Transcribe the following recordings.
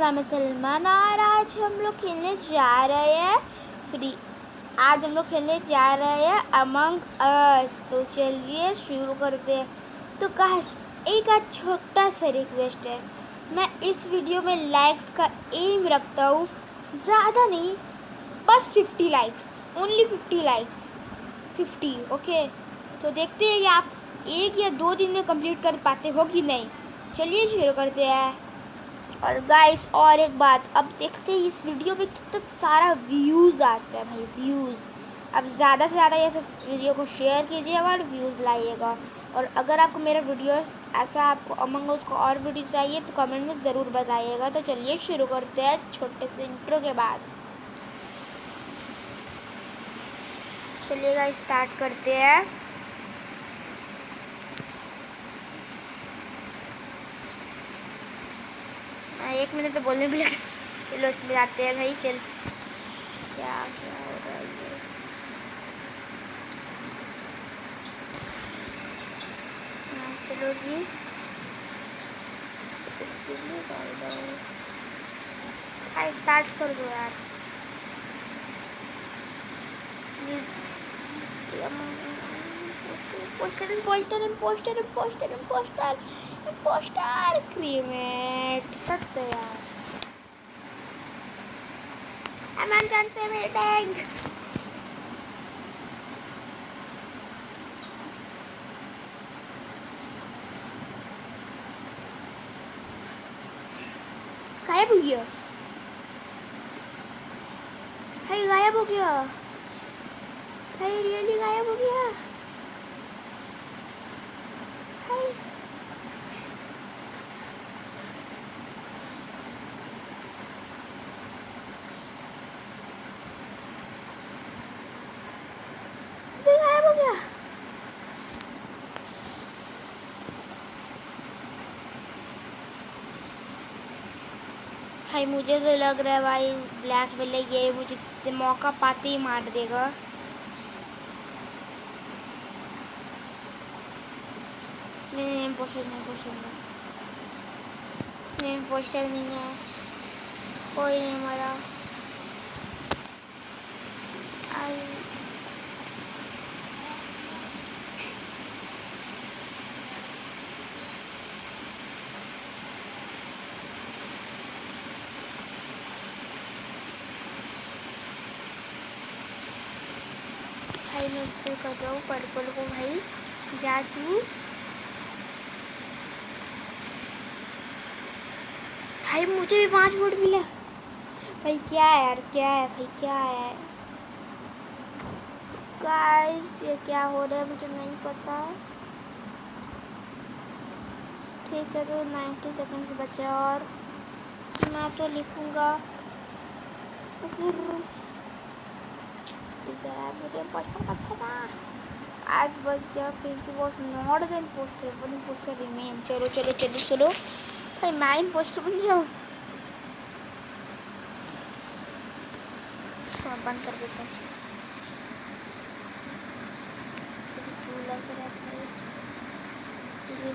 नाम है सलमान और आज हम लोग खेलने जा रहे हैं अमंग अस। तो चलिए शुरू करते हैं। तो गाइस एक आज छोटा सा रिक्वेस्ट है, मैं इस वीडियो में लाइक्स का एम रखता हूँ, ज़्यादा नहीं, बस 50 लाइक्स, ओनली 50 लाइक्स, 50। ओके, तो देखते हैं ये आप 1 या 2 दिन में कंप्लीट कर पाते हो कि नहीं। चलिए शुरू करते हैं। और गाइस और एक बात, अब देखते हैं इस वीडियो पे कितना सारा व्यूज़ आता है भाई, व्यूज़। अब ज़्यादा से ज़्यादा ये सब वीडियो को शेयर कीजिएगा और व्यूज़ लाइएगा। और अगर आपको मेरा वीडियो ऐसा, आपको अमंग अस को और वीडियो चाहिए तो कमेंट में ज़रूर बताइएगा। तो चलिए शुरू करते हैं छोटे से इंट्रो के बाद। चलिएगा स्टार्ट करते हैं। एक मिनट तो बोलने भी लगा। चलो उसमें जाते हैं भाई। चल क्या क्या हो रहा है ये? हाँ चलो जी, स्टार्ट कर दो यार please. Poster poster poster poster poster poster cremate सत्य यार। अमेरिकन से मीटिंग। गायब हो गया भाई, गायब हो गया भाई, रियली गायब हो गया भाई। गायब हो गया भाई। मुझे तो लग रहा है भाई ब्लैक वाले ये मुझे मौका पाते ही मार देगा। नहीं पोस्टर नहीं, पोस्टर नहीं है, कोई नहीं मरा। भाई मैं इस पर कर रहा हूँ पर्पल को भाई, जादू भाई। मुझे भी 5 वोट मिला भाई। क्या है यार, क्या है भाई, क्या है गाइस, ये क्या हो रहा है मुझे नहीं पता। ठीक है, तो 90 सेकंड्स बचे और मैं तो लिखूँगा ठीक है यार, मुझे पता आज बच गया। Pinky was not then poster, one poster remain. चलो चलो चलो चलो भाई, मैं पोस्टर बन जाऊँ। बंद कर देता हूँ।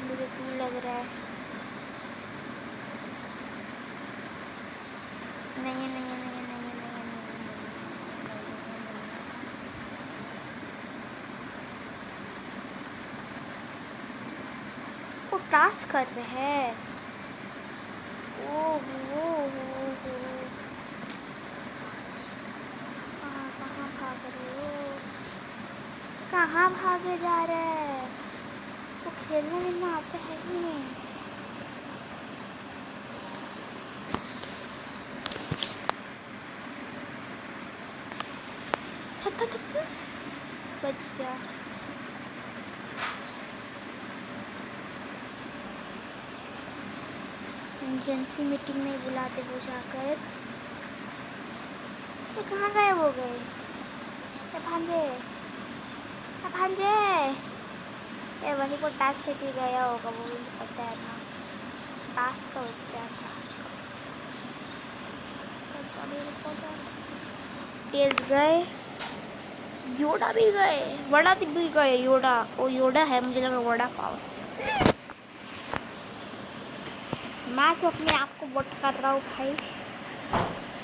मुझे क्यों लग रहा है नहीं नहीं नहीं नहीं नहीं नहीं वो टास्क कर रहे हैं। कहाँ भाग रहे हो, कहाँ भागे जा रहे हैं? वो खेलने में आता है ही नहीं। बच गया। इमरजेंसी मीटिंग नहीं बुलाते वो जाकर। ये कहाँ गायब हो गए? भांजे ये वही को टास्क करके गया होगा, वो मुझे पता है ना। टास्क का बच्चा, तेज गए, योडा भी गए, वड़ा भी गए। योडा, वो योडा है, मुझे लगा वड़ा पाव। मैं तो अपने आप को वोट कर रहा हूँ भाई।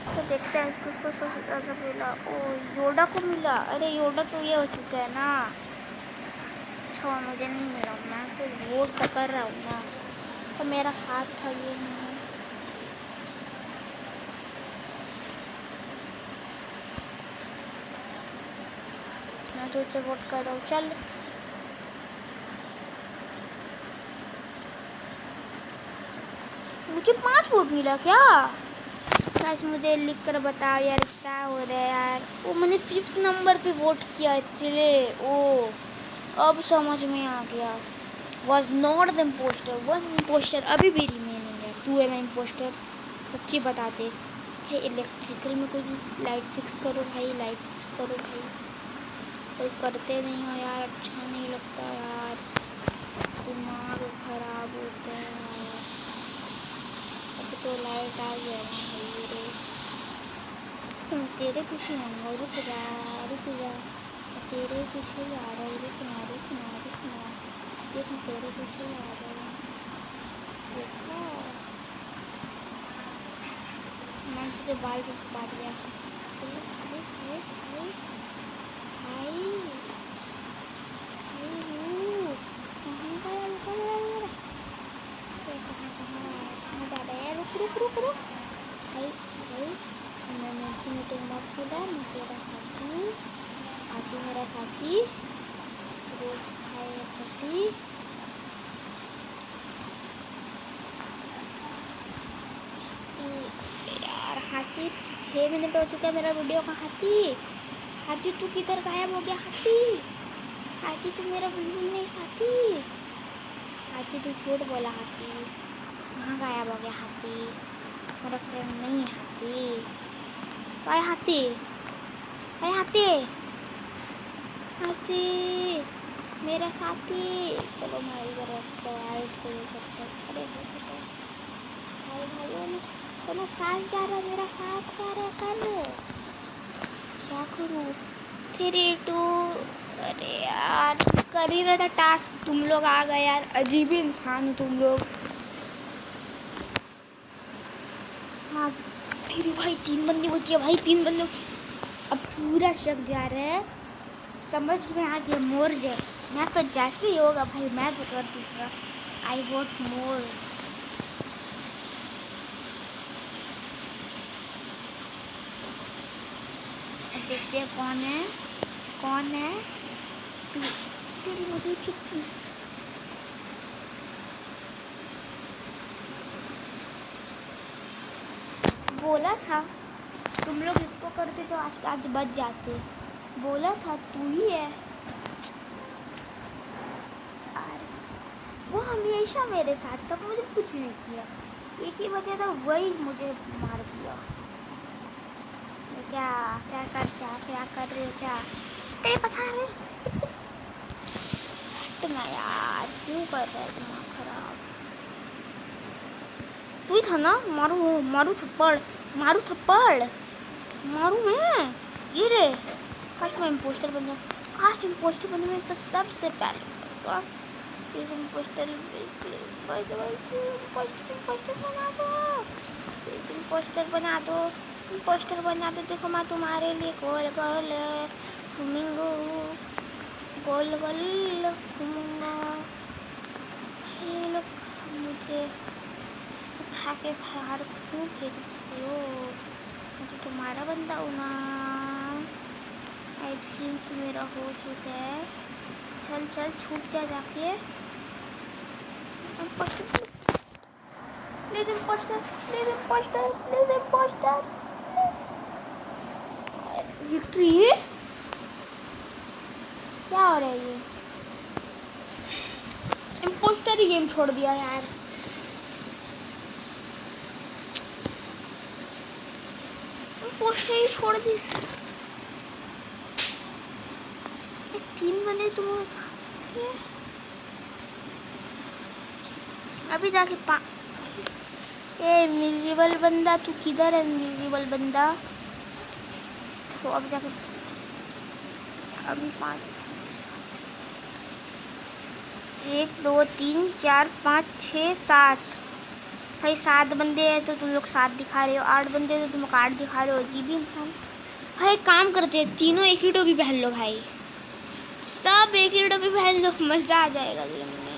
तो देखते हैं किसको सबसे ज़्यादा मिला। ओ योडा को मिला। अरे योडा तो ये हो चुका है ना। अच्छा मुझे नहीं मिला। मैं तो वोट तो कर रहा हूँ ना, तो मेरा साथ था ये नहीं। मैं तो उसे वोट कर रहा हूँ। चल मुझे 5 वोट मिला क्या? गाइस मुझे लिख कर बताओ यार क्या हो रहा है यार। वो मैंने 5th नंबर पे वोट किया इसलिए। ओ अब समझ में आ गया। वॉज नॉट द इम्पोस्टर, वो इम्पोस्टर अभी भी रिमेनिंग है। तू है मैं इम्पोस्टर, सच्ची बताते। भाई इलेक्ट्रिकल में कोई लाइट फिक्स करो भाई, लाइट फिक्स करो भाई। कोई करते नहीं हो यार, अच्छा नहीं लगता यार, दिमाग खराब होता है यार। अब तो लाइट आ गया ना भाई रे। तुम तेरे पीछे आऊँगा, रुक जा रुक जा, तेरे पीछे आ रहा हूँ, रुकना रुकना रुकना, देख मैं तेरे पीछे आ रहा हूँ। देखो मैंने तुझे बाल से छुपा दिया। भाई भाई भाई भाई भाई भाई कहाँ गया, रुका गया मेरा। कहाँ कहाँ जा रहा है, रुक रुक रुक रुक भाई भाई। मैंने मीटिंग मत खुला, मैं तेरा साथी आती, मेरा साथी दोस्त है पति। यार हाथी 6 मिनट हो चुका है मेरा वीडियो का। हाथी हाथी तू किधर गायब हो गया? हाथी हाथी तू मेरा बिल्कुल नहीं साथी। हाथी तू झूठ बोला। हाथी कहाँ गायब हो गया? हाथी मेरा फ्रेंड नहीं है। हाथी भाई, हाथी भाई, हाथी हाथी मेरा साथी। चलो मैं इधर एक्सप्लोर को करते हैं। अरे भाई भाई मेरा सांस जा रहा है, मेरा सांस जा रहा है। कर क्या करूँ? 3 2। अरे यार कर ही रहा था टास्क, तुम लोग आ गए यार। अजीब ही इंसान हो तुम लोग। हाँ फिर भाई 3 बंदे बच गए भाई, 3 बंदे। अब पूरा शक जा रहा है, समझ में आ गया। मोर जाए मैं तो जैसे ही होगा भाई मैं तो कर दूँगा। I want more. देखते हैं कौन है। तेरी मुझे भी किस बोला था तुम लोग इसको करते तो आज बच जाते। बोला था तू ही है। वो हमेशा मेरे साथ था, मुझे कुछ नहीं किया। एक ही वजह था, वही मुझे मार दिया। क्या क्या कर रहे हो क्या? तेरे पता है ना यार, क्यों कर रहा है दिमाग खराब? तू ही था ना? मारू मारू थप्पड़, मारू थप्पड़, मारू मैं। ये रे फर्स्ट में इम्पोस्टर बन जाऊँ। आज इम्पोस्टर बनने में सबसे पहले प्लीज इम्पोस्टर बना दो, प्लीज इम्पोस्टर बना दो, इम्पोस्टर बना दो। देखो मैं तुम्हारे लिए गोल गोल घूमूंगा, गोल गोल घूमूंगा। ये लोग मुझे उठा के बाहर क्यों फेंकते हो? मुझे तुम्हारा बंदा हूँ ना। आई थिंक मेरा हो चुका है। चल चल छूट जा जाके। Please impostor, please impostor, please impostor, victory. क्या हो रहा है ये? इम्पोस्टर ही गेम छोड़ दिया यार। इम्पोस्टर ही छोड़ दी। 3 बंदे तुम अभी जाके ए इनविजिबल बंदा, तू किधर है इनविजिबल बंदा? तो अब जाके अभी 5 1 2 3 4 5 6 7 भाई 7 बंदे हैं तो तुम लोग 7 दिखा रहे हो, 8 बंदे हैं तो तुम 8 दिखा रहे हो, अजीब ही इंसान। भाई काम करते हैं, तीनों एक ही टोपी पहन लो भाई, सब एक ही टोपी पहन लो, मज़ा आ जाएगा गेम में।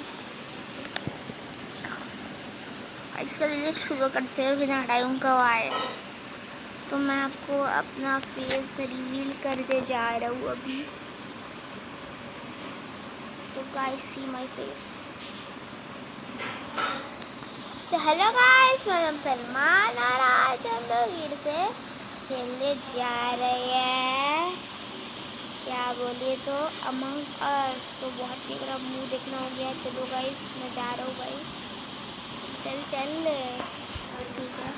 चलिए शुरू करते हैं बिना टाइम गवाए। तो मैं आपको अपना फेस रिवील करते जा रहा हूँ अभी। तो गाइस सी माय फेस। तो हेलो गाइस, मेरा नाम सलमान और आज हम लोग फिर से खेलने जा रहे हैं, क्या बोलिए तो अमंग अस। तो बहुत देख रहा मुँह देखना हो गया। चलो गाइस मैं जा रहा हूँ भाई, चल ठीक है।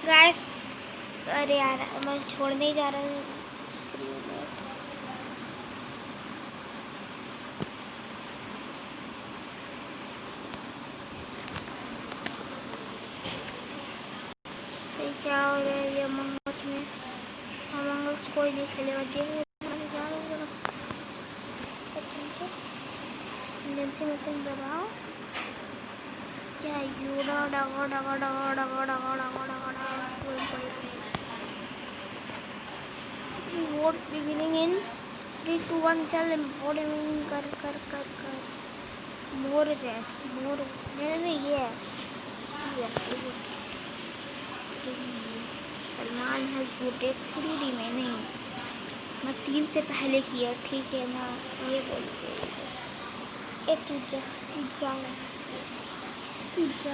गाइस अरे यार मैं छोड़ने ही जा रहा हूँ। क्या हो रहा है ये अमंग अस में? अमंग अस कोई नहीं खेलेगा, देख दबाओ क्या यूरा डगा डगा डगा डगा डगा डगा डगा वोट बिगिनिंग इन 3 2 1 चल वोट कर कर कर कर मोर है मोर नहीं ये सलमान हैज वोटेड 3 रिमेनिंग। मैं 3 से पहले किया, ठीक है ना, ये बोलते हैं। एक पिज्जा पिज्जा।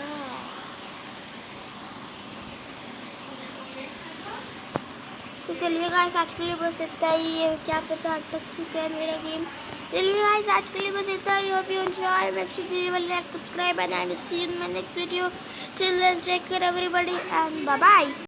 तो चलिए गाइस आज के लिए बस इतना ही। ये क्या पता अटक चुका है मेरा गेम। चलिए गाइस आज के लिए बस इतना ही। Hope you enjoy, make sure to like, subscribe and I will see you in my next video. Till then take care everybody and bye bye.